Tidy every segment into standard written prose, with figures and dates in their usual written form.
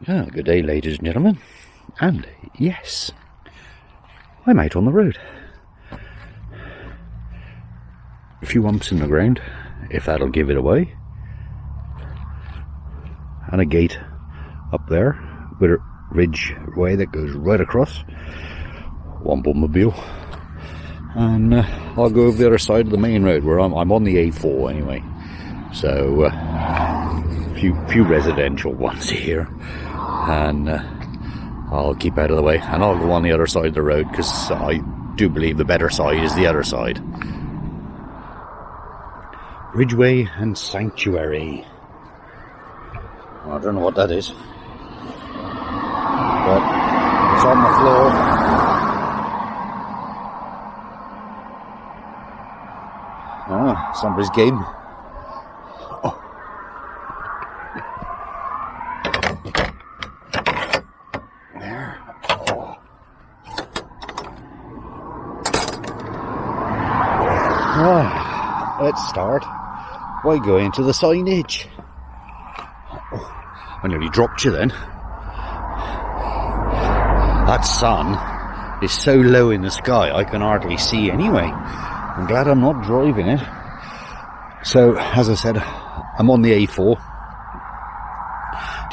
Good day, ladies and gentlemen, and yes, I'm out on the road. A few bumps in the ground, if that'll give it away, and a gate up there with a ridge way that goes right across. One bumobile, and I'll go over the other side of the main road where I'm on the A4 anyway. So few residential ones here, and I'll keep out of the way, and I'll go on the other side of the road because I do believe the better side is the other side. Ridgeway and Sanctuary. I don't know what that is, but it's on the floor. Ah, somebody's game. Oh. There. Oh. Ah, let's start by going to the signage. Oh, I nearly dropped you then. That sun is so low in the sky I can hardly see anyway. I'm glad I'm not driving it. So, as I said, I'm on the A4,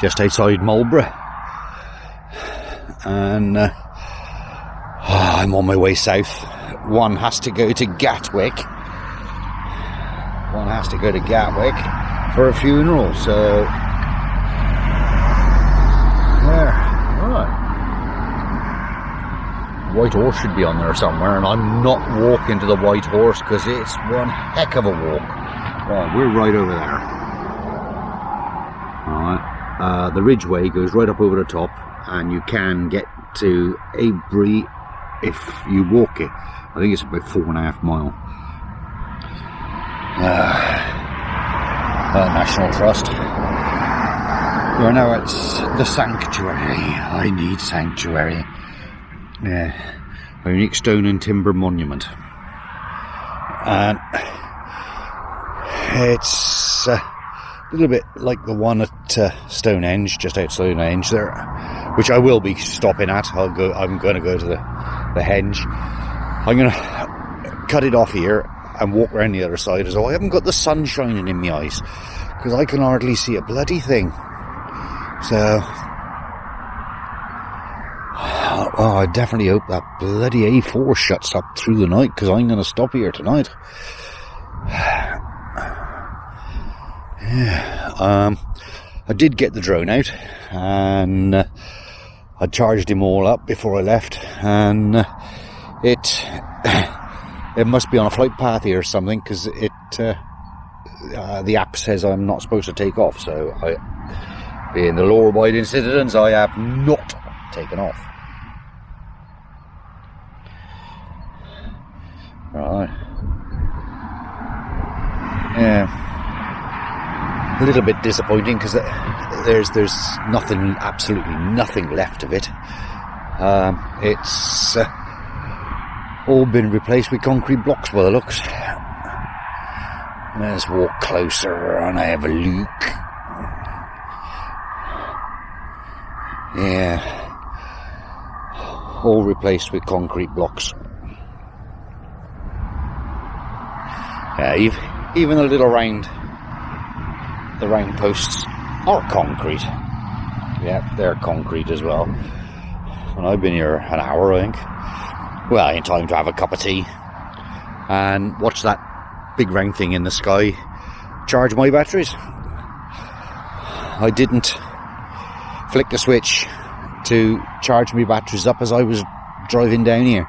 just outside Marlborough, and I'm on my way south. One has to go to Gatwick. For a funeral, so there. Right. White Horse should be on there somewhere, and I'm not walking to the White Horse because it's one heck of a walk. Right, we're right over there. Alright, the Ridgeway goes right up over the top, and you can get to Avebury if you walk it. I think it's about 4.5 miles. National Trust. We're now at the Sanctuary. I need Sanctuary. Yeah, a unique stone and timber monument, and it's a little bit like the one at Stonehenge, just outside Stonehenge there, which I will be stopping at. I'm going to go to the henge. I'm going to cut it off here and walk around the other side as well. I haven't got the sun shining in my eyes because I can hardly see a bloody thing. So. Oh, I definitely hope that bloody A4 shuts up through the night, because I'm going to stop here tonight. Yeah, I did get the drone out, and I charged him all up before I left, and it must be on a flight path here or something, because the app says I'm not supposed to take off. So, being the law-abiding citizens, I have not taken off. Right. Yeah. A little bit disappointing because there's nothing, absolutely nothing left of it. It's all been replaced with concrete blocks by the looks. Let's walk closer and I have a look. Yeah. All replaced with concrete blocks. Yeah, even the little round posts are concrete. Yeah, they're concrete as well. And I've been here an hour, I think. Well, in time to have a cup of tea and watch that big round thing in the sky charge my batteries. I didn't flick the switch to charge my batteries up as I was driving down here.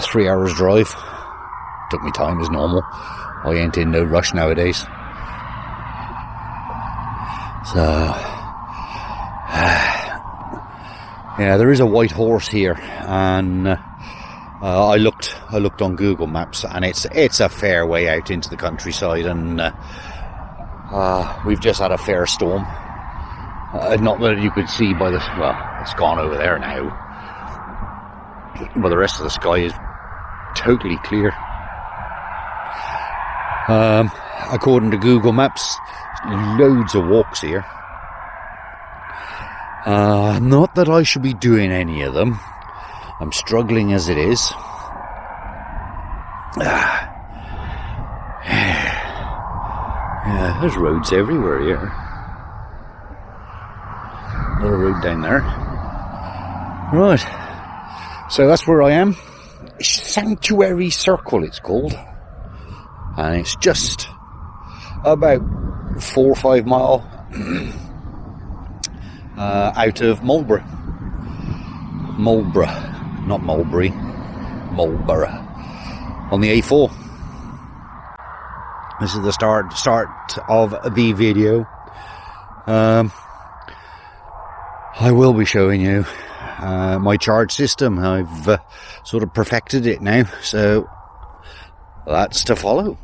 3 hours drive. Took me time as normal. I ain't in no rush nowadays. So, yeah, there is a White Horse here, and I looked on Google Maps, and it's a fair way out into the countryside, and we've just had a fair storm. Not that you could see by the, well, it's gone over there now, but the rest of the sky is totally clear. According to Google Maps, loads of walks here. Not that I should be doing any of them. I'm struggling as it is. Yeah, there's roads everywhere here. Another road down there. Right. So that's where I am. Sanctuary Circle it's called. And it's just about 4 or 5 mile out of Marlborough. Not Mulberry. Marlborough. On the A4. This is the start of the video. I will be showing you my charge system. I've sort of perfected it now, so that's to follow.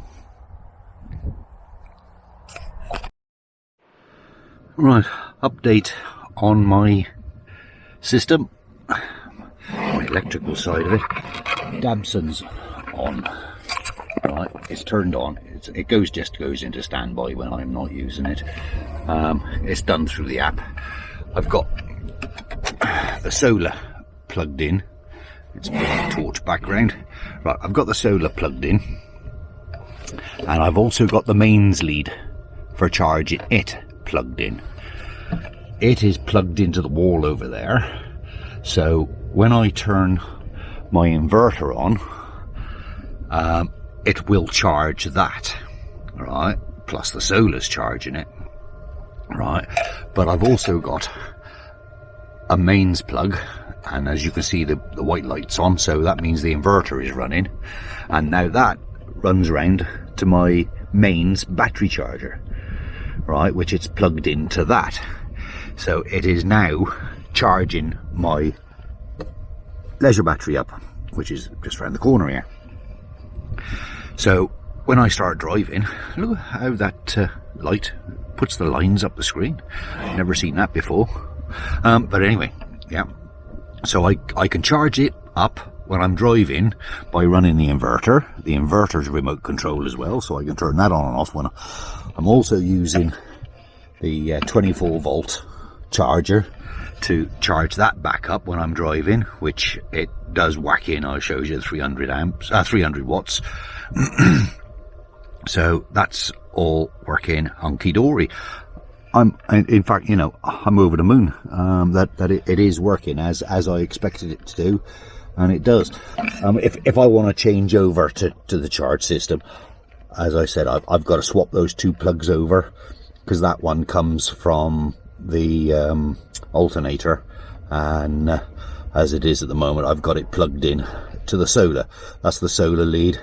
Right, update on my system, my electrical side of it. Dabson's on. Right, it's turned on. It just goes into standby when I'm not using it. It's done through the app. I've got the solar plugged in. It's a torch background. Right, I've got the solar plugged in, and I've also got the mains lead for charging it plugged in. It is plugged into the wall over there, so when I turn my inverter on, it will charge that, right? Plus the solar's charging it, right? But I've also got a mains plug, and as you can see the white light's on, so that means the inverter is running, and now that runs round to my mains battery charger, right, which it's plugged into that. So it is now charging my leisure battery up, which is just around the corner here. So when I start driving, look how that light puts the lines up the screen. Never seen that before. But anyway, yeah. So I can charge it up when I'm driving by running the inverter. The inverter's remote control as well, so I can turn that on and off when I'm also using the 24 volt charger to charge that back up when I'm driving, which it does whack in. I'll show you 300 watts. So that's all working hunky dory. In fact, you know, I'm over the moon that it is working as I expected it to do, and it does. If I want to change over to the charge system, as I said, I've got to swap those 2 plugs over, because that one comes from the alternator, and as it is at the moment, I've got it plugged in to the solar. That's the solar lead.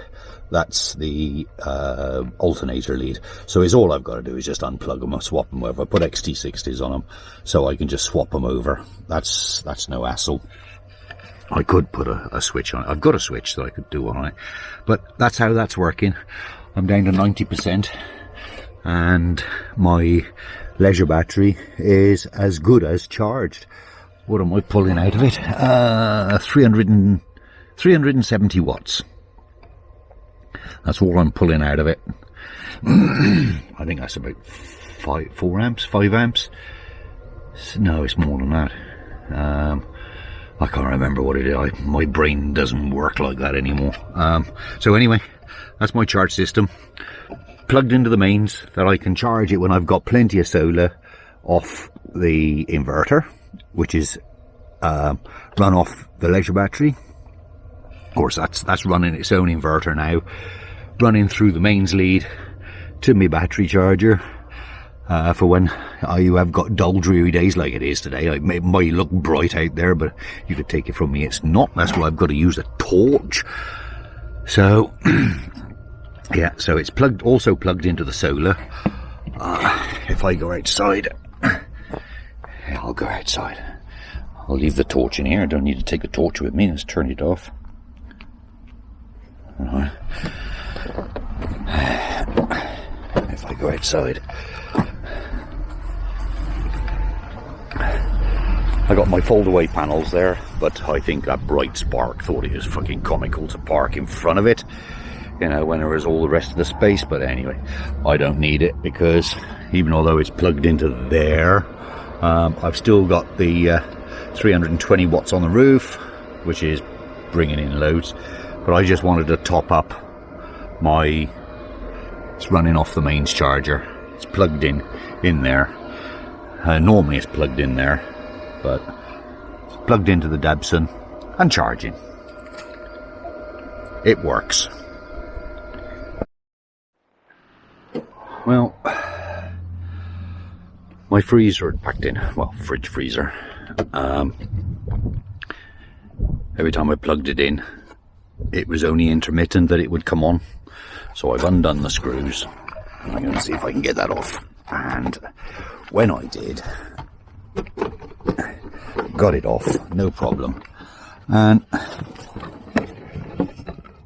That's the alternator lead. So it's all I've got to do is just unplug them or swap them over. I put XT60s on them, so I can just swap them over. That's no hassle. I could put a switch on it. I've got a switch that I could do on it, but that's how that's working. I'm down to 90%, and my leisure battery is as good as charged. What am I pulling out of it? 370 watts. That's all I'm pulling out of it. I think that's about 5 amps. No, it's more than that. I can't remember what it is. My brain doesn't work like that anymore. So anyway, that's my charge system. Plugged into the mains that I can charge it when I've got plenty of solar off the inverter, which is run off the leisure battery. Of course, that's running its own inverter now, running through the mains lead to my battery charger for when you have got dull, dreary days like it is today. It might look bright out there, but you could take it from me, it's not. That's why I've got to use a torch. So yeah, so it's also plugged into the solar. If I go outside, I'll go outside. I'll leave the torch in here. I don't need to take the torch with me. Let's turn it off. Right. If I go outside, I got my fold-away panels there, but I think that bright spark thought it was fucking comical to park in front of it, you know, when there was all the rest of the space. But anyway, I don't need it, because even although it's plugged into there, I've still got the 320 watts on the roof, which is bringing in loads, but I just wanted to top up my, it's running off the mains charger. It's plugged in there. Normally it's plugged in there, but it's plugged into the Dabson and charging. It works. Well, my freezer had packed in, well, fridge freezer. Every time I plugged it in, it was only intermittent that it would come on. So I've undone the screws. I'm going to see if I can get that off. And when I did, got it off, no problem. And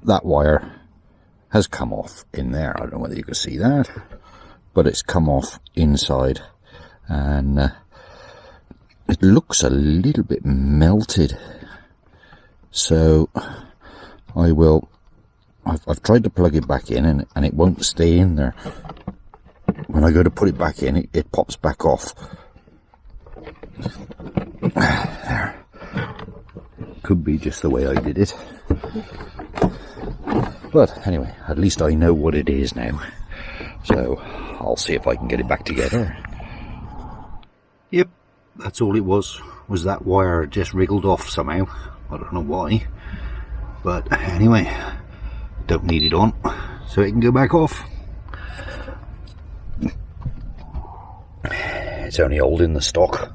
that wire has come off in there. I don't know whether you can see that, but it's come off inside. And it looks a little bit melted. So I've tried to plug it back in and it won't stay in there. When I go to put it back in, it pops back off. There. Could be just the way I did it. But anyway, at least I know what it is now. So I'll see if I can get it back together. Yep, that's all it was that wire just wriggled off somehow. I don't know why. But anyway, don't need it on, so it can go back off. It's only holding the stock.